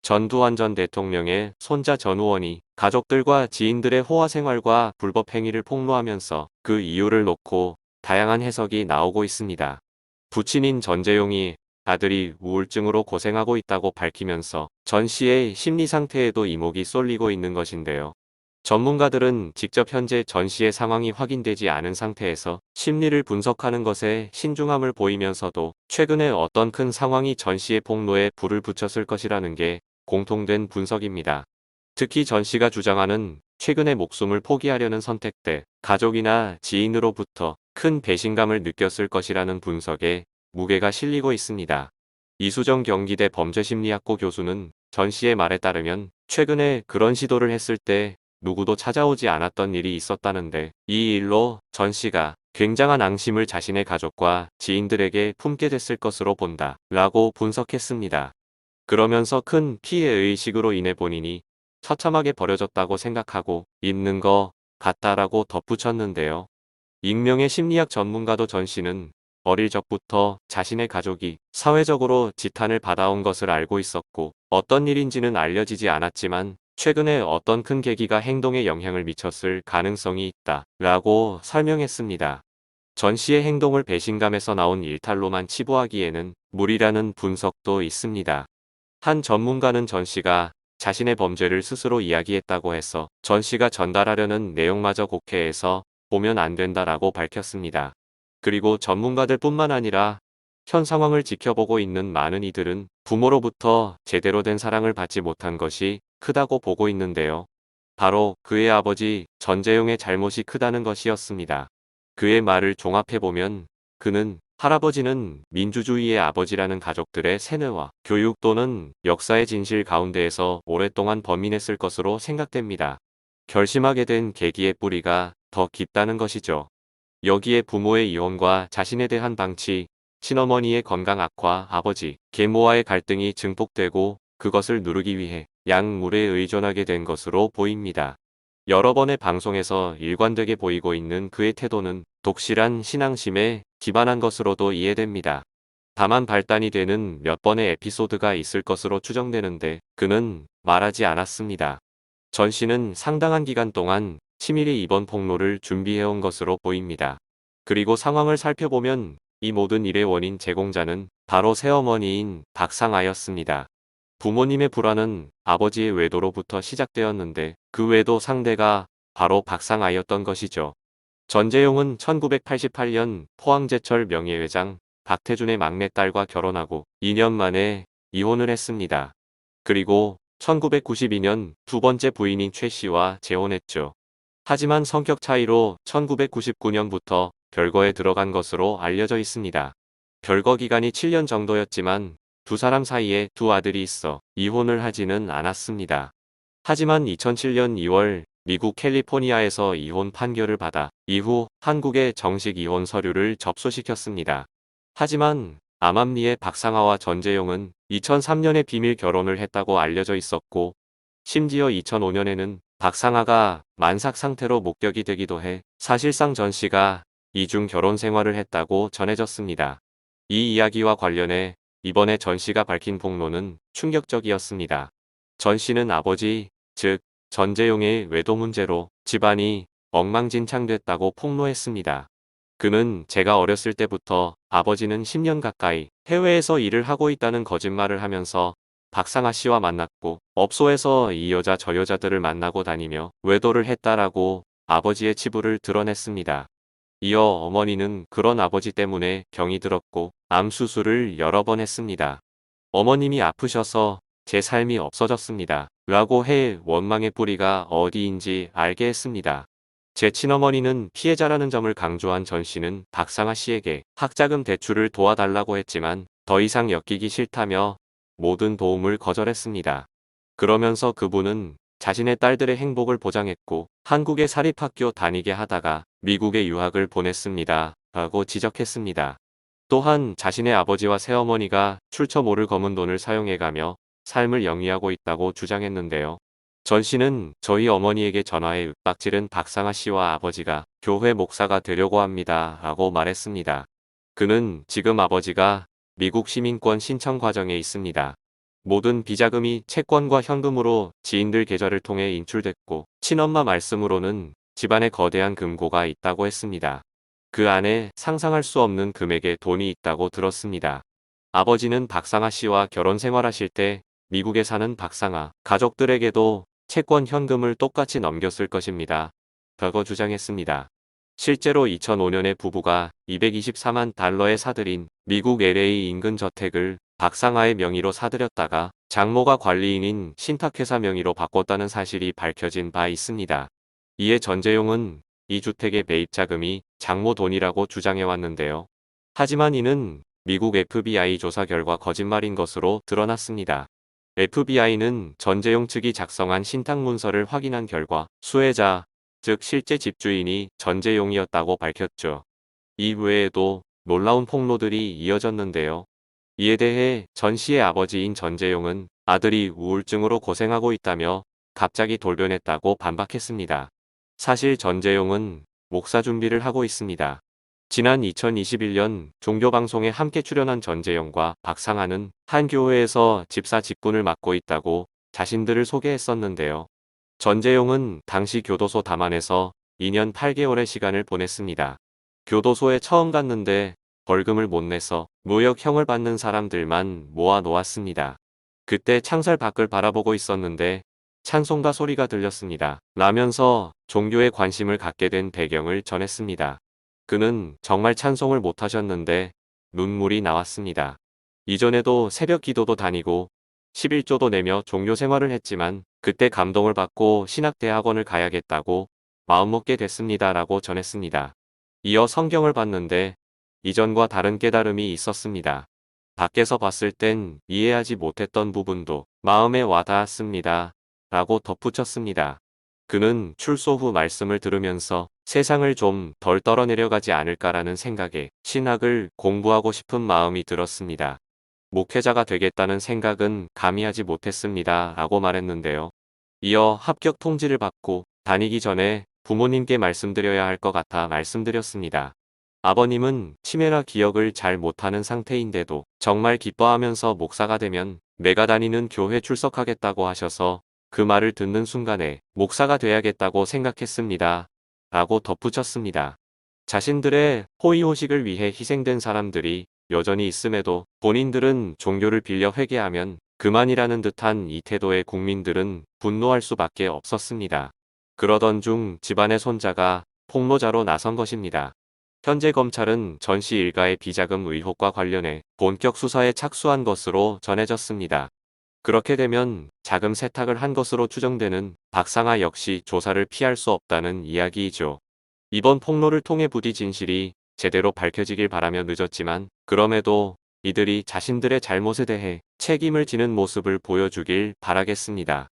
전두환 전 대통령의 손자 전우원이 가족들과 지인들의 호화 생활과 불법 행위를 폭로하면서 그 이유를 놓고 다양한 해석이 나오고 있습니다. 부친인 전재용이 아들이 우울증으로 고생하고 있다고 밝히면서 전 씨의 심리 상태에도 이목이 쏠리고 있는 것인데요. 전문가들은 직접 현재 전 씨의 상황이 확인되지 않은 상태에서 심리를 분석하는 것에 신중함을 보이면서도 최근에 어떤 큰 상황이 전 씨의 폭로에 불을 붙였을 것이라는 게 공통된 분석입니다. 특히 전 씨가 주장하는 최근에 목숨을 포기하려는 선택 때 가족이나 지인으로부터 큰 배신감을 느꼈을 것이라는 분석에 무게가 실리고 있습니다. 이수정 경기대 범죄심리학고 교수는 전 씨의 말에 따르면 최근에 그런 시도를 했을 때 누구도 찾아오지 않았던 일이 있었다는데 이 일로 전 씨가 굉장한 앙심을 자신의 가족과 지인들에게 품게 됐을 것으로 본다 라고 분석했습니다. 그러면서 큰 피해의식으로 인해 본인이 처참하게 버려졌다고 생각하고 있는 것 같다라고 덧붙였는데요. 익명의 심리학 전문가도 전 씨는 어릴 적부터 자신의 가족이 사회적으로 지탄을 받아온 것을 알고 있었고 어떤 일인지는 알려지지 않았지만 최근에 어떤 큰 계기가 행동에 영향을 미쳤을 가능성이 있다 라고 설명했습니다. 전 씨의 행동을 배신감에서 나온 일탈로만 치부하기에는 무리라는 분석도 있습니다. 한 전문가는 전 씨가 자신의 범죄를 스스로 이야기했다고 해서 전 씨가 전달하려는 내용마저 곡해해서 보면 안 된다라고 밝혔습니다. 그리고 전문가들 뿐만 아니라 현 상황을 지켜보고 있는 많은 이들은 부모로부터 제대로 된 사랑을 받지 못한 것이 크다고 보고 있는데요. 바로 그의 아버지 전재용의 잘못이 크다는 것이었습니다. 그의 말을 종합해보면 그는 할아버지는 민주주의의 아버지라는 가족들의 세뇌와 교육 또는 역사의 진실 가운데에서 오랫동안 범인했을 것으로 생각됩니다. 결심하게 된 계기의 뿌리가 더 깊다는 것이죠. 여기에 부모의 이혼과 자신에 대한 방치, 친어머니의 건강 악화, 아버지, 계모와의 갈등이 증폭되고 그것을 누르기 위해 약물에 의존하게 된 것으로 보입니다. 여러 번의 방송에서 일관되게 보이고 있는 그의 태도는 독실한 신앙심에 기반한 것으로도 이해됩니다. 다만 발단이 되는 몇 번의 에피소드가 있을 것으로 추정되는데 그는 말하지 않았습니다. 전 씨는 상당한 기간 동안 치밀히 이번 폭로를 준비해온 것으로 보입니다. 그리고 상황을 살펴보면 이 모든 일의 원인 제공자는 바로 새어머니인 박상아였습니다. 부모님의 불화는 아버지의 외도로부터 시작되었는데 그 외도 상대가 바로 박상아였던 것이죠. 전재용은 1988년 포항제철 명예회장 박태준의 막내딸과 결혼하고 2년 만에 이혼을 했습니다. 그리고 1992년 두 번째 부인인 최 씨와 재혼했죠. 하지만 성격 차이로 1999년부터 별거에 들어간 것으로 알려져 있습니다. 별거 기간이 7년 정도였지만 두 사람 사이에 두 아들이 있어 이혼을 하지는 않았습니다. 하지만 2007년 2월 미국 캘리포니아에서 이혼 판결을 받아 이후 한국에 정식 이혼 서류를 접수시켰습니다. 하지만 암암리의 박상아와 전재용은 2003년에 비밀 결혼을 했다고 알려져 있었고 심지어 2005년에는 박상아가 만삭 상태로 목격이 되기도 해 사실상 전 씨가 이중 결혼 생활을 했다고 전해졌습니다. 이 이야기와 관련해 이번에 전 씨가 밝힌 폭로는 충격적이었습니다. 전 씨는 아버지, 즉 전재용의 외도 문제로 집안이 엉망진창됐다고 폭로했습니다. 그는 제가 어렸을 때부터 아버지는 10년 가까이 해외에서 일을 하고 있다는 거짓말을 하면서 박상아 씨와 만났고 업소에서 이 여자 저 여자들을 만나고 다니며 외도를 했다라고 아버지의 치부를 드러냈습니다. 이어 어머니는 그런 아버지 때문에 병이 들었고 암 수술을 여러 번 했습니다. 어머님이 아프셔서 제 삶이 없어졌습니다. 라고 해 원망의 뿌리가 어디인지 알게 했습니다. 제 친어머니는 피해자라는 점을 강조한 전 씨는 박상아 씨에게 학자금 대출을 도와달라고 했지만 더 이상 엮이기 싫다며 모든 도움을 거절했습니다. 그러면서 그분은 자신의 딸들의 행복을 보장했고 한국의 사립학교 다니게 하다가 미국에 유학을 보냈습니다. 라고 지적했습니다. 또한 자신의 아버지와 새어머니가 출처 모를 검은 돈을 사용해가며 삶을 영위하고 있다고 주장했는데요. 전 씨는 저희 어머니에게 전화해 윽박지른 박상아 씨와 아버지가 교회 목사가 되려고 합니다. 라고 말했습니다. 그는 지금 아버지가 미국 시민권 신청 과정에 있습니다. 모든 비자금이 채권과 현금으로 지인들 계좌를 통해 인출됐고 친엄마 말씀으로는 집안에 거대한 금고가 있다고 했습니다. 그 안에 상상할 수 없는 금액의 돈이 있다고 들었습니다. 아버지는 박상아 씨와 결혼 생활하실 때 미국에 사는 박상아 가족들에게도 채권 현금을 똑같이 넘겼을 것입니다. 라고 주장했습니다. 실제로 2005년에 부부가 224만 달러에 사들인 미국 LA 인근 저택을 박상아의 명의로 사들였다가 장모가 관리인인 신탁회사 명의로 바꿨다는 사실이 밝혀진 바 있습니다. 이에 전재용은 이 주택의 매입 자금이 장모 돈이라고 주장해왔는데요. 하지만 이는 미국 FBI 조사 결과 거짓말인 것으로 드러났습니다. FBI는 전재용 측이 작성한 신탁 문서를 확인한 결과 수혜자, 즉 실제 집주인이 전재용이었다고 밝혔죠. 이 외에도 놀라운 폭로들이 이어졌는데요. 이에 대해 전 씨의 아버지인 전재용은 아들이 우울증으로 고생하고 있다며 갑자기 돌변했다고 반박했습니다. 사실 전재용은 목사 준비를 하고 있습니다. 지난 2021년 종교방송에 함께 출연한 전재용과 박상아는 한 교회에서 집사 직분을 맡고 있다고 자신들을 소개했었는데요. 전재용은 당시 교도소 담안에서 2년 8개월의 시간을 보냈습니다. 교도소에 처음 갔는데 벌금을 못 내서 무역형을 받는 사람들만 모아 놓았습니다. 그때 창살 밖을 바라보고 있었는데 찬송가 소리가 들렸습니다. 라면서 종교에 관심을 갖게 된 배경을 전했습니다. 그는 정말 찬송을 못 하셨는데 눈물이 나왔습니다. 이전에도 새벽 기도도 다니고 11조도 내며 종교 생활을 했지만 그때 감동을 받고 신학대학원을 가야겠다고 마음먹게 됐습니다. 라고 전했습니다. 이어 성경을 봤는데 이전과 다른 깨달음이 있었습니다. 밖에서 봤을 땐 이해하지 못했던 부분도 마음에 와닿았습니다. 라고 덧붙였습니다. 그는 출소 후 말씀을 들으면서 세상을 좀 덜 떨어내려가지 않을까라는 생각에 신학을 공부하고 싶은 마음이 들었습니다. 목회자가 되겠다는 생각은 감히 하지 못했습니다. 라고 말했는데요. 이어 합격 통지를 받고 다니기 전에 부모님께 말씀드려야 할 것 같아 말씀드렸습니다. 아버님은 치매라 기억을 잘 못하는 상태인데도 정말 기뻐하면서 목사가 되면 내가 다니는 교회 출석하겠다고 하셔서 그 말을 듣는 순간에 목사가 돼야겠다고 생각했습니다. 라고 덧붙였습니다. 자신들의 호의호식을 위해 희생된 사람들이 여전히 있음에도 본인들은 종교를 빌려 회개하면 그만이라는 듯한 이 태도에 국민들은 분노할 수밖에 없었습니다. 그러던 중 집안의 손자가 폭로자로 나선 것입니다. 현재 검찰은 전 씨 일가의 비자금 의혹과 관련해 본격 수사에 착수한 것으로 전해졌습니다. 그렇게 되면 자금 세탁을 한 것으로 추정되는 박상아 역시 조사를 피할 수 없다는 이야기이죠. 이번 폭로를 통해 부디 진실이 제대로 밝혀지길 바라며 늦었지만 그럼에도 이들이 자신들의 잘못에 대해 책임을 지는 모습을 보여주길 바라겠습니다.